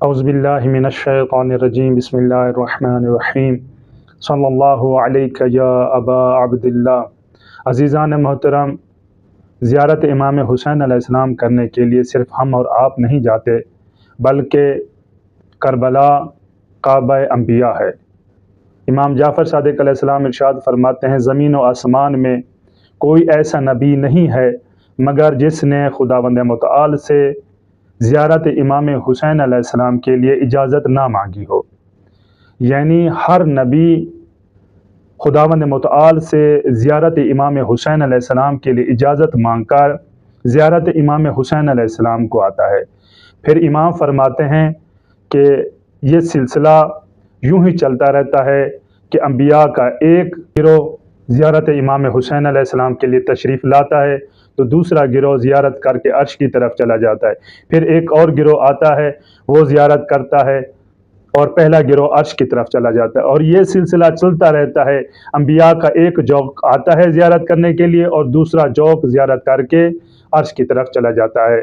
اعوذ باللہ من الشیطان الرجیم بسم اللہ الرحمن الرحیم صلی اللہ علیہ یا ابا عبداللہ۔ عزیزان محترم، زیارت امام حسین علیہ السلام کرنے کے لیے صرف ہم اور آپ نہیں جاتے، بلکہ کربلا کعبہ انبیاء ہے۔ امام جعفر صادق علیہ السلام ارشاد فرماتے ہیں، زمین و آسمان میں کوئی ایسا نبی نہیں ہے مگر جس نے خداوند متعال سے زیارت امام حسین علیہ السلام کے لیے اجازت نہ مانگی ہو۔ یعنی ہر نبی خداوند متعال سے زیارت امام حسین علیہ السلام کے لیے اجازت مانگ کر زیارت امام حسین علیہ السلام کو آتا ہے۔ پھر امام فرماتے ہیں کہ یہ سلسلہ یوں ہی چلتا رہتا ہے کہ انبیاء کا ایک گروہ زیارت امام حسین علیہ السلام کے لیے تشریف لاتا ہے تو دوسرا گروہ زیارت کر کے عرش کی طرف چلا جاتا ہے، پھر ایک اور گروہ آتا ہے وہ زیارت کرتا ہے اور پہلا گروہ عرش کی طرف چلا جاتا ہے، اور یہ سلسلہ چلتا رہتا ہے۔ انبیاء کا ایک جوک آتا ہے زیارت کرنے کے لیے اور دوسرا جوک زیارت کر کے عرش کی طرف چلا جاتا ہے۔